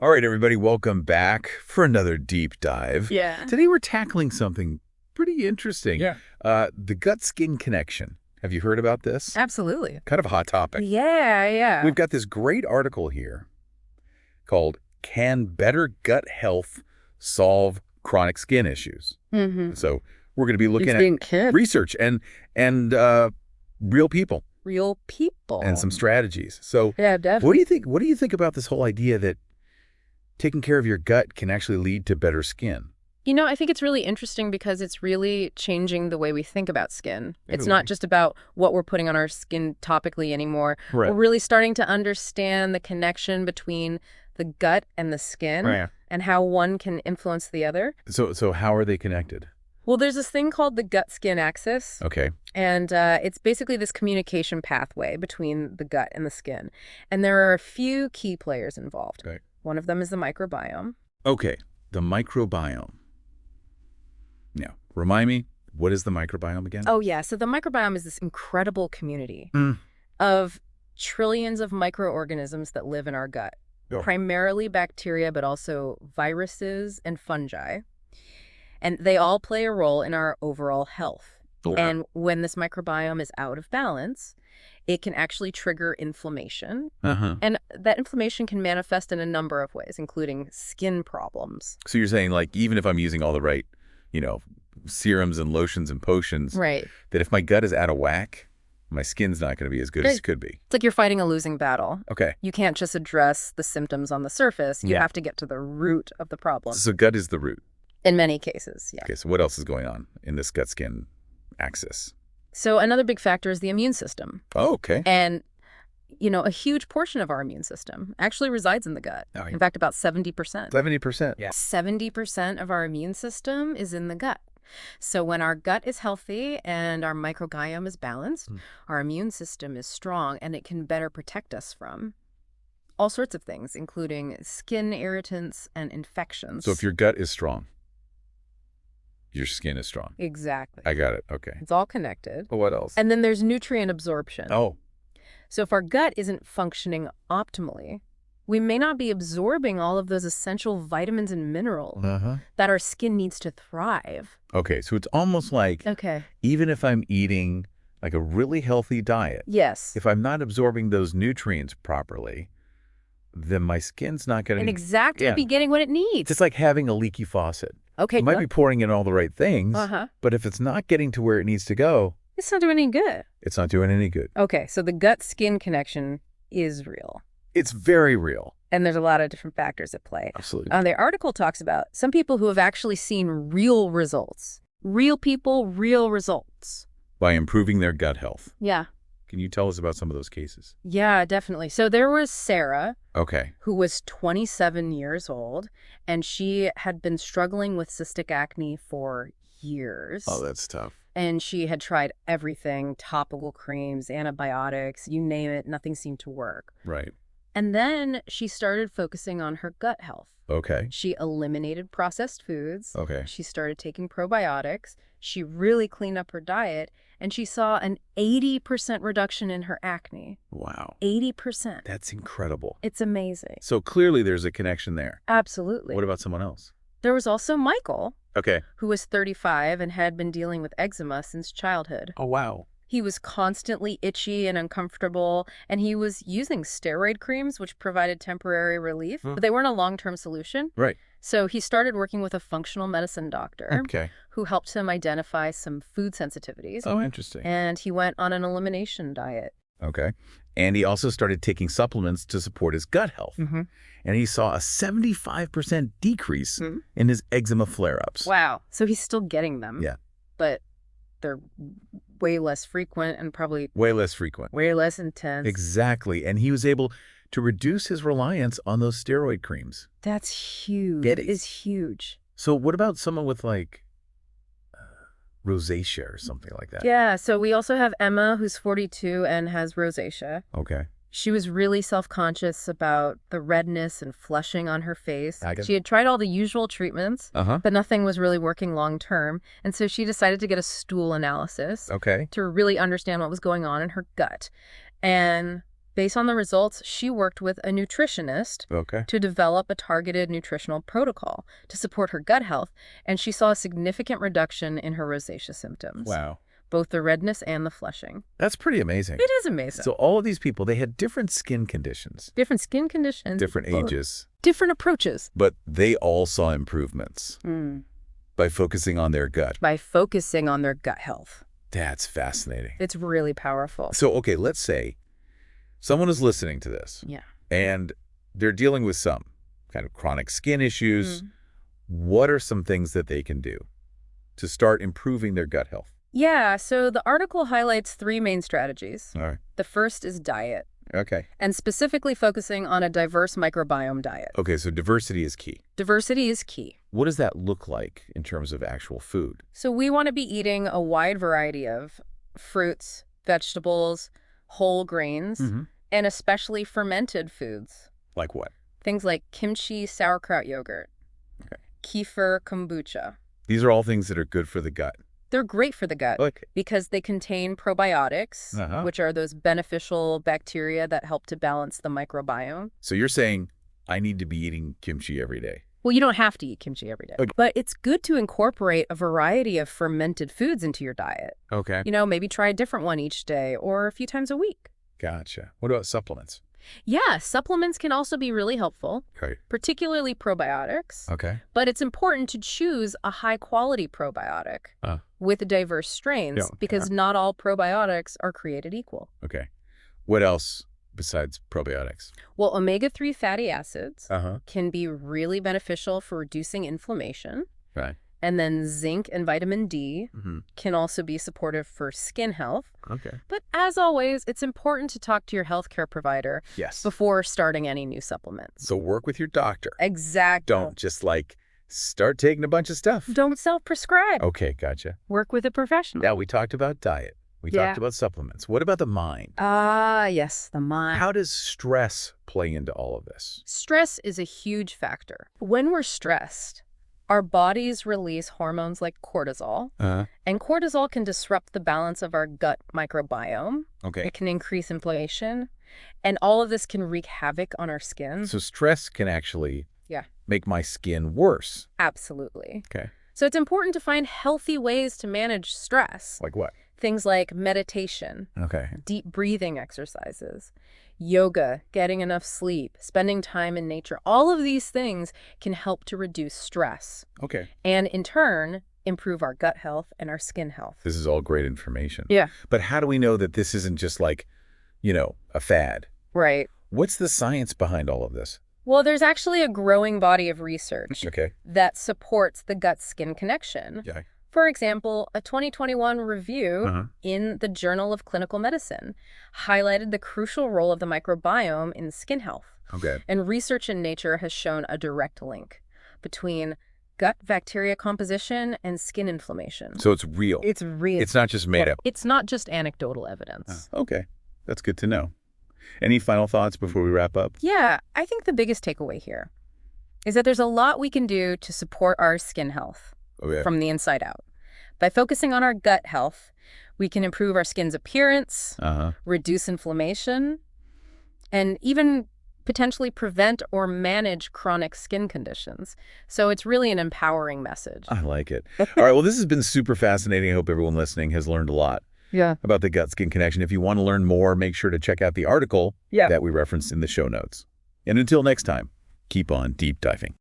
All right, everybody, welcome back for another deep dive. Yeah. Today we're tackling something pretty interesting. Yeah. The gut-skin connection. Have you heard about this? Absolutely. Kind of a hot topic. Yeah. We've got this great article here called Can Better Gut Health Solve Chronic Skin Issues? Mm-hmm. So we're going to be looking at research and real people. Real people. And some strategies. So Yeah, definitely. what do you think about this whole idea that taking care of your gut can actually lead to better skin? You know, I think it's really interesting because it's really changing the way we think about skin. It's Totally. not just about what we're putting on our skin topically anymore. Right. We're really starting to understand the connection between the gut and the skin and how one can influence the other. So how are they connected? Well, there's this thing called the gut-skin axis. Okay. And it's basically this communication pathway between the gut and the skin. And there are a few key players involved. Right. One of them is the microbiome. Okay, the microbiome. Now, remind me, what is the microbiome again? Oh, yeah. So the microbiome is this incredible community of trillions of microorganisms that live in our gut, primarily bacteria, but also viruses and fungi. And they all play a role in our overall health. Oh. And when this microbiome is out of balance, it can actually trigger inflammation. And that inflammation can manifest in a number of ways, including skin problems. So you're saying, like, even if I'm using all the right, serums and lotions and potions, Right. that if my gut is out of whack, my skin's not going to be as good as it could be. It's like you're fighting a losing battle. Okay. You can't just address the symptoms on the surface. You have to get to the root of the problem. So gut is the root. In many cases, yeah. Okay, so what else is going on in this gut-skin axis? So another big factor is the immune system. Oh, okay. And, a huge portion of our immune system actually resides in the gut. Oh, yeah. In fact, about 70%. 70%. Yeah. 70% of our immune system is in the gut. So when our gut is healthy and our microbiome is balanced, our immune system is strong and it can better protect us from all sorts of things, including skin irritants and infections. So if your gut is strong, your skin is strong. Exactly. I got it. Okay. It's all connected. Well, what else? And then there's nutrient absorption. Oh. So if our gut isn't functioning optimally, we may not be absorbing all of those essential vitamins and minerals that our skin needs to thrive. Okay, so it's almost like even if I'm eating like a really healthy diet, Yes. if I'm not absorbing those nutrients properly, then my skin's not going to be getting what it needs. It's like having a leaky faucet. Okay. You might be pouring in all the right things, but if it's not getting to where it needs to go, It's not doing any good. it's not doing any good. Okay, so the gut-skin connection is real. It's very real. And there's a lot of different factors at play. Absolutely. The article talks about some people who have actually seen real results. Real people, real results. By improving their gut health. Yeah. Can you tell us about some of those cases? Yeah, definitely. So there was Sarah, Okay. who was 27 years old, and she had been struggling with cystic acne for years. Oh, that's tough. And she had tried everything, topical creams, antibiotics, you name it, nothing seemed to work. Right. And then she started focusing on her gut health. Okay. She eliminated processed foods. Okay. She started taking probiotics. She really cleaned up her diet, and she saw an 80% reduction in her acne. Wow. 80%. That's incredible. It's amazing. So clearly there's a connection there. Absolutely. What about someone else? There was also Michael, Okay. who was 35 and had been dealing with eczema since childhood. Oh, wow. He was constantly itchy and uncomfortable, and he was using steroid creams, which provided temporary relief, but they weren't a long-term solution. Right. So he started working with a functional medicine doctor Okay. who helped him identify some food sensitivities. Oh, interesting. And he went on an elimination diet. Okay. And he also started taking supplements to support his gut health. And he saw a 75% decrease in his eczema flare-ups. Wow. So he's still getting them. Yeah. But they're way less frequent and probably Way less frequent. way less intense. Exactly. And he was able to reduce his reliance on those steroid creams. That's huge. It It is. is huge. So what about someone with like rosacea or something like that? Yeah. So we also have Emma, who's 42 and has rosacea. Okay. She was really self-conscious about the redness and flushing on her face. I get- She had tried all the usual treatments, Uh-huh. but nothing was really working long-term. And so she decided to get a stool analysis Okay. to really understand what was going on in her gut. And Based on the results, she worked with a nutritionist to develop a targeted nutritional protocol to support her gut health, and she saw a significant reduction in her rosacea symptoms. Wow. Both the redness and the flushing. That's pretty amazing. It is amazing. So all of these people, they had different skin conditions. Different skin conditions. Different ages. Different approaches. But they all saw improvements by focusing on their gut. By focusing on their gut health. That's fascinating. It's really powerful. So, okay, let's say someone is listening to this. Yeah. And they're dealing with some kind of chronic skin issues. What are some things that they can do to start improving their gut health? Yeah, so the article highlights 3 main strategies. All right. The first is diet. Okay. And specifically focusing on a diverse microbiome diet. Okay, so diversity is key. Diversity is key. What does that look like in terms of actual food? So we want to be eating a wide variety of fruits, vegetables, whole grains, and especially fermented foods. Like what? Things like kimchi, sauerkraut yogurt, kefir, kombucha. These are all things that are good for the gut. They're great for the gut because they contain probiotics, which are those beneficial bacteria that help to balance the microbiome. So you're saying I need to be eating kimchi every day? Well, you don't have to eat kimchi every day, but it's good to incorporate a variety of fermented foods into your diet. Okay. You know, maybe try a different one each day or a few times a week. Gotcha. What about supplements? Yeah, supplements can also be really helpful, particularly probiotics. Okay. But it's important to choose a high-quality probiotic with diverse strains because not all probiotics are created equal. Okay. What else besides probiotics? Well, omega-3 fatty acids can be really beneficial for reducing inflammation. Right. And then zinc and vitamin D can also be supportive for skin health. Okay. But as always, it's important to talk to your healthcare provider before starting any new supplements. So work with your doctor. Exactly. Don't just start taking a bunch of stuff. Don't self-prescribe. Okay, gotcha. Work with a professional. Now, we talked about diet. We talked about supplements. What about the mind? Yes, the mind. How does stress play into all of this? Stress is a huge factor. When we're stressed, our bodies release hormones like cortisol, and cortisol can disrupt the balance of our gut microbiome. Okay. It can increase inflammation, and all of this can wreak havoc on our skin. So stress can actually make my skin worse. Absolutely. Okay. So it's important to find healthy ways to manage stress. Like what? Things like meditation, deep breathing exercises, yoga, getting enough sleep, spending time in nature. All of these things can help to reduce stress. Okay. And in turn, improve our gut health and our skin health. This is all great information. Yeah. But how do we know that this isn't just a fad? Right. What's the science behind all of this? Well, there's actually a growing body of research that supports the gut-skin connection. Yeah. For example, a 2021 review in the Journal of Clinical Medicine highlighted the crucial role of the microbiome in skin health. Okay. And research in Nature has shown a direct link between gut bacteria composition and skin inflammation. So it's real. It's real. It's not just made up. It's not just anecdotal evidence. Okay. That's good to know. Any final thoughts before we wrap up? Yeah, I think the biggest takeaway here is that there's a lot we can do to support our skin health from the inside out. By focusing on our gut health, we can improve our skin's appearance, reduce inflammation, and even potentially prevent or manage chronic skin conditions. So it's really an empowering message. I like it. All right, well, this has been super fascinating. I hope everyone listening has learned a lot about the gut-skin connection. If you want to learn more, make sure to check out the article that we referenced in the show notes. And until next time, keep on deep diving.